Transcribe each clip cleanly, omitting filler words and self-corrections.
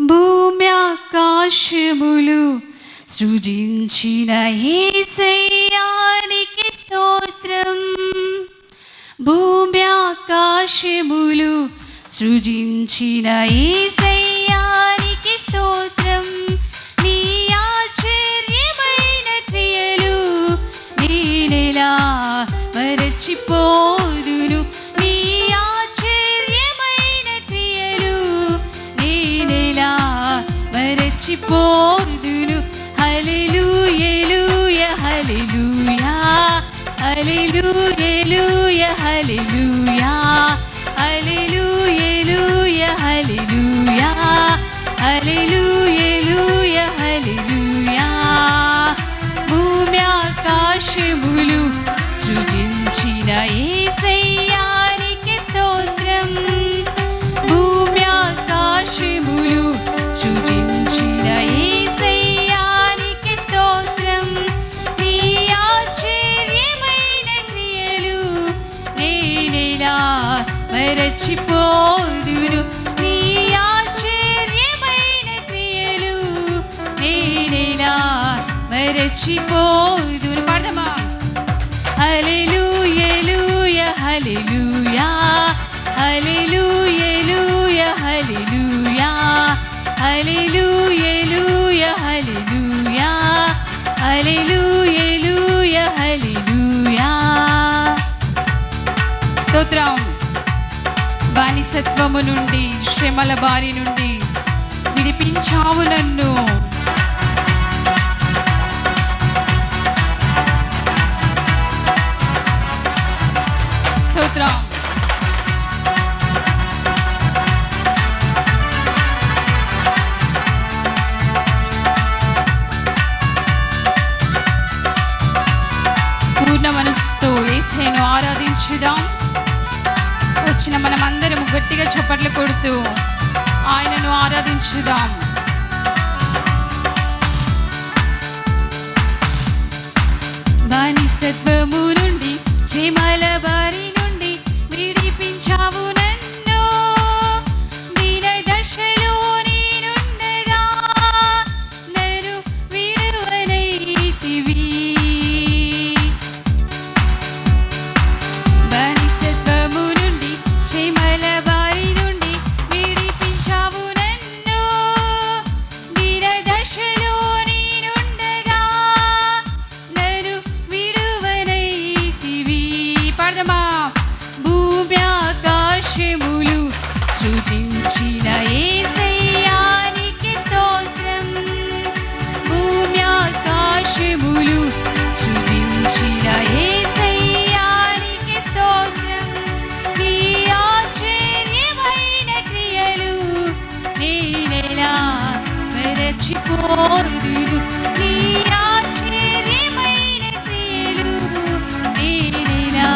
భూమి ఆకాశములు సృజించిన యేసయ్యానికి స్తోత్రం. భూమి ఆకాశములు సృజించిన యేసయ్యానికి స్తోత్రం. నీ ఆశ్చర్యమైన క్రియలు నేనెలా మరచిపోదును. నీ ఆశ్చర్యమైన క్రియలు నేనెలా మరచిపోదును. హల్లెలూయా హల్లెలూయా హల్లెలూయా హల్లెలూయా హల్లెలూయా హల్లెలూయా హల్లెలూయా హల్లెలూయా. భూమి ఆకాశములు సృజించిన యేసయ్యానికి స్తోత్రం. భూమి ఆకాశములు సృజించిన యేసయ్యానికి స్తోత్రం. నీ ఆశ్చర్యమైన క్రియలు నేనెలా మరచిపోదును. నీ ఆశ్చర్యమైన క్రియలు నేనెలా మరచిపోదును. పాడదామా? హల్లెలూయా హల్లెలూయా హల్లెలూయా హల్లెలూయా హల్లెలూయా హల్లెలూయా హల్లెలూయా హల్లెలూయా. స్తోత్రం. బానిసత్వము నుండి, శ్రమల బారి నుండి విడిపించావు నన్ను. స్తోత్రం. పూర్ణ మనసుతో యేసయ్యను ఆరాధించుదాం. వచ్చిన మనమందరం గట్టిగా చప్పట్లు కొడుతూ ఆయనను ఆరాధించుదాం. బానిసత్వము నుండి, శ్రమల బారి నుండి విడిపించావు నన్ను. దీన దశలో నేనుండగా నన్ను విడువనైతివి. బానిసత్వము నుండి, శ్రమల బారి నుండి విడిపించావు నన్ను. దీన దశలో నేనుండగా నన్ను విడువనైతివి. పాడదామా? భూమి ఆకాశములు సృజించిన యేసయ్యానికి స్తోత్రం. భూమి ఆకాశములు సృజించిన యేసయ్యానికి స్తోత్రం. నీ ఆశ్చర్యమైన క్రియలు నేనెలా మరచిపోదును. నీ ఆశ్చర్యమైన క్రియలు నేనెలా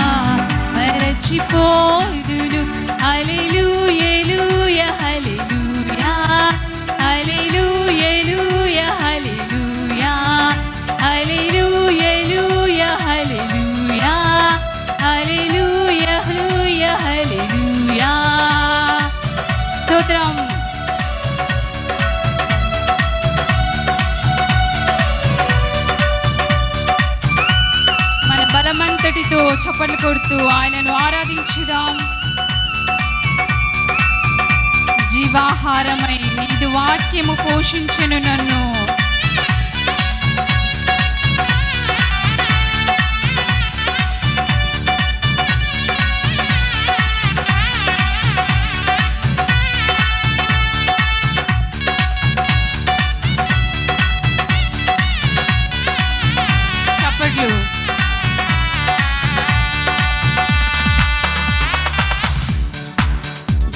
మరచిపోదును. హల్లెలూయా హల్లెలూయా హల్లెలూయా హల్లెలూయా హల్లెలూయా హల్లెలూయా హల్లెలూయా హల్లెలూయా. స్తోత్రం. మన బలమంతటితో చప్పట్లు కొడుతూ ఆయనను ఆరాధించుదాం. జీవాహారమై నీదు వాక్యము పోషించెను నన్ను. చప్పట్లు.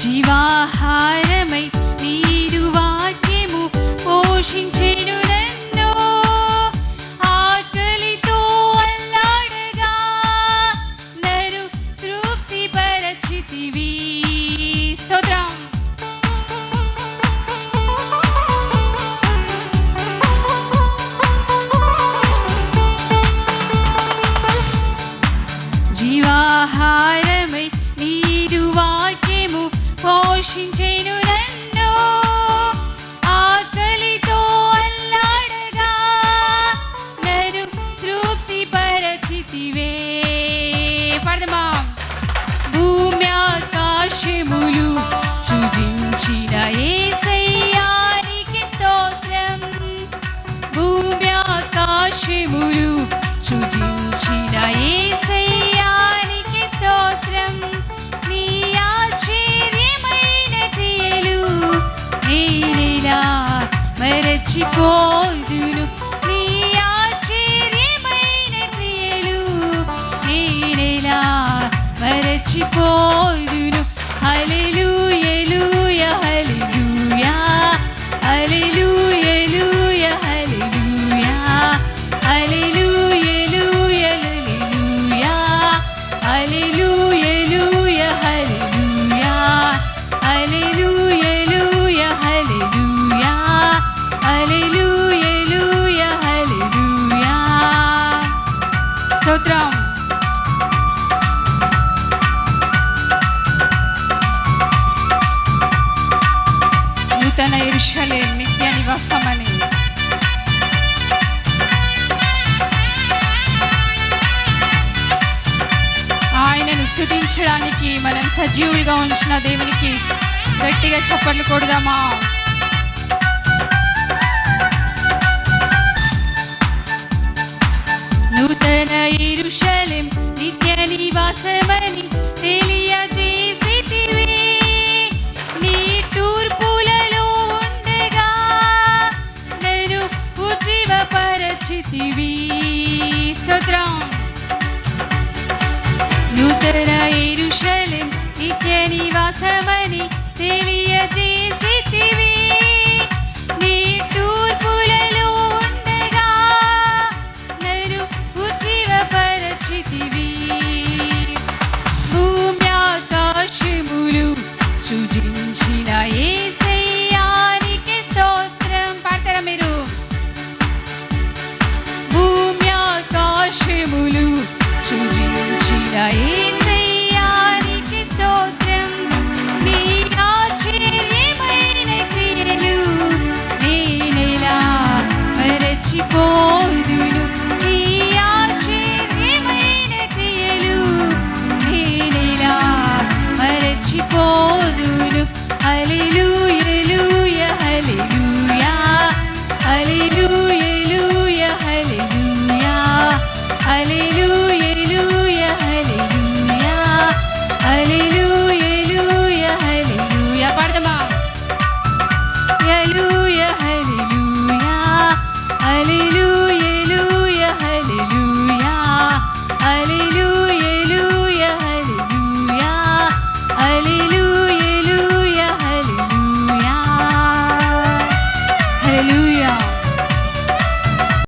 జీవాహారమై నీదు వాక్యము పోషించెను మరచిపోదును నీ ఆశ్చర్యమైన క్రియలు నేనెలా మరచిపోదును. హల్లెలూయా హల్లెలూయా హల్లెలూయా హల్లెలూయా హల్లెలూయా హల్లెలూయా హల్లెలూయా హల్లెలూయా హల్లెలూయా హల్లెలూయా హల్లెలూయా హల్లెలూయా. స్తోత్రం. నూతన యెరూషలేము నిత్య నివాసమని ఆయనను స్తుతించడానికి మనం సజీవులుగా ఉంచిన దేవునికి గట్టిగా చప్పట్లు కొడదామా? నూతన యెరూషలేము నిత్య నివాసమని తెలియజేసితివి. నీ తూర్పులలో ఉండగా నన్ను ఉజ్జీవపరచితివి. స్తోత్రం. నూతన యెరూషలేము నిత్య నివాసమని తెలియజేసితివి. నీ తూర్పులలో ఉండగా నన్ను ఉజ్జీవపరచితివి. భూమి ఆకాశములు సృజించిన యేసయ్యానికి స్తోత్రం. పాడతారా మీరు? భూమి ఆకాశములు సృజించిన యేసయ్యానికి స్తోత్రం. నీ ఆశ్చర్యమైన క్రియలు నేనెలా మరచిపోదును. నీ ఆశ్చర్యమైన క్రియలు నేనెలా మరచిపోదును. హల్లెలూయా హల్లెలూయా హల్లెలూయా హల్లెలూయా హల్లెలూయా హల్లెలూయా హల్లెలూయా హల్లెలూయా. పాడదామా? హల్లెలూయా హల్లెలూయా హల్లెలూయా హల్లెలూయా హల్లెలూయా